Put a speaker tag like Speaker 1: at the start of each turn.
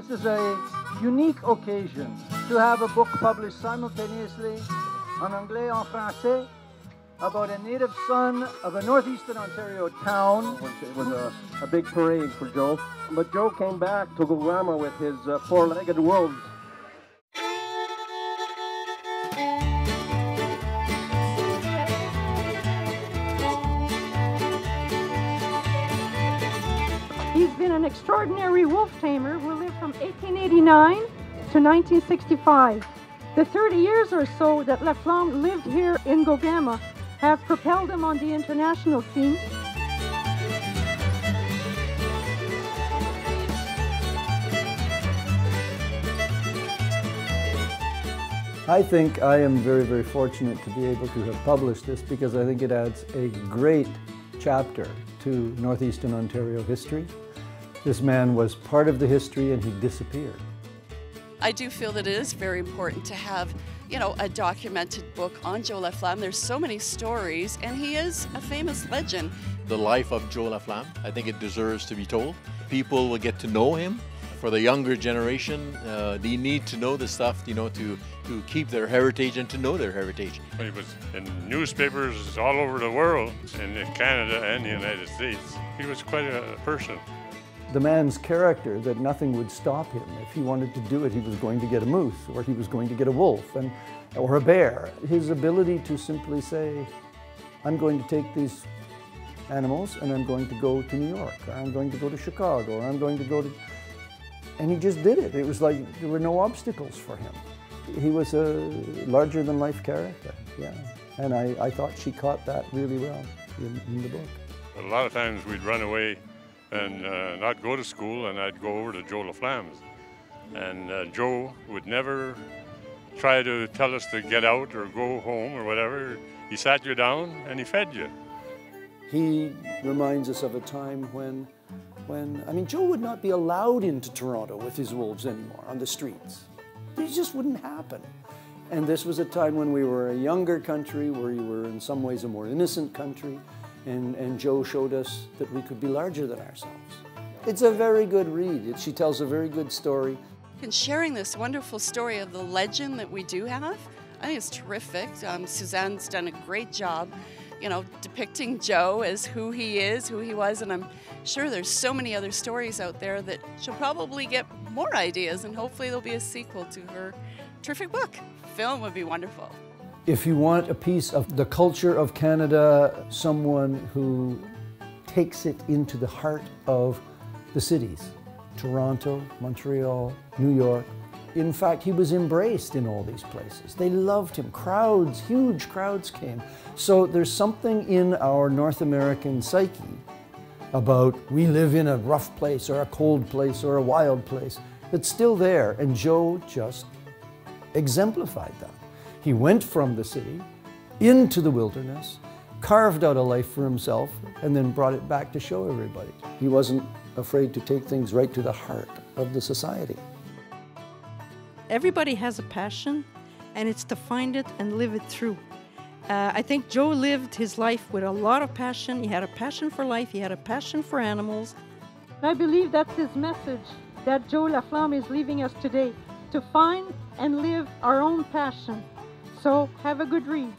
Speaker 1: This is a unique occasion to have a book published simultaneously en anglais and français about a native son of a northeastern Ontario town.
Speaker 2: It was a big parade for Joe. But Joe came back to Gugama with his four-legged wolves.
Speaker 3: He's been an extraordinary wolf tamer who lived from 1889 to 1965. The 30 years or so that LaFlamme lived here in Gugama have propelled him on the international scene.
Speaker 4: I think I am very, very fortunate to be able to have published this because I think it adds a great chapter to Northeastern Ontario history. This man was part of the history and he disappeared.
Speaker 5: I do feel that it is very important to have, you know, a documented book on Joe LaFlamme. There's so many stories, and he is a famous legend.
Speaker 6: The life of Joe LaFlamme, I think it deserves to be told. People will get to know him. For the younger generation, they need to know the stuff, you know, to keep their heritage and to know their heritage.
Speaker 7: He was in newspapers all over the world, in Canada and the United States. He was quite a person.
Speaker 4: The man's character, that nothing would stop him. If he wanted to do it, he was going to get a moose, or he was going to get a wolf, or a bear. His ability to simply say, I'm going to take these animals and I'm going to go to New York, or I'm going to go to Chicago, or I'm going to go to... And he just did it. It was like there were no obstacles for him. He was a larger-than-life character, yeah. And I thought she caught that really well in the book.
Speaker 7: A lot of times we'd run away and not go to school, and I'd go over to Joe LaFlamme's. And Joe would never try to tell us to get out or go home or whatever. He sat you down and he fed you.
Speaker 4: He reminds us of a time when, I mean, Joe would not be allowed into Toronto with his wolves anymore on the streets. It just wouldn't happen. And this was a time when we were a younger country, where we were in some ways a more innocent country, and Joe showed us that we could be larger than ourselves. It's a very good read. She tells a very good story.
Speaker 5: And sharing this wonderful story of the legend that we do have, I think it's terrific. Suzanne's done a great job, you know, depicting Joe as who he is, who he was, and I'm sure there's so many other stories out there that she'll probably get more ideas, and hopefully there'll be a sequel to her terrific book. Film would be wonderful.
Speaker 4: If you want a piece of the culture of Canada, someone who takes it into the heart of the cities, Toronto, Montreal, New York. In fact, he was embraced in all these places. They loved him. Crowds, huge crowds came. So there's something in our North American psyche about we live in a rough place or a cold place or a wild place that's still there, and Joe just exemplified that. He went from the city into the wilderness, carved out a life for himself, and then brought it back to show everybody. He wasn't afraid to take things right to the heart of the society.
Speaker 3: Everybody has a passion, and it's to find it and live it through. I think Joe lived his life with a lot of passion. He had a passion for life. He had a passion for animals. I believe that's his message that Joe LaFlamme is leaving us today, to find and live our own passion. So have a good read.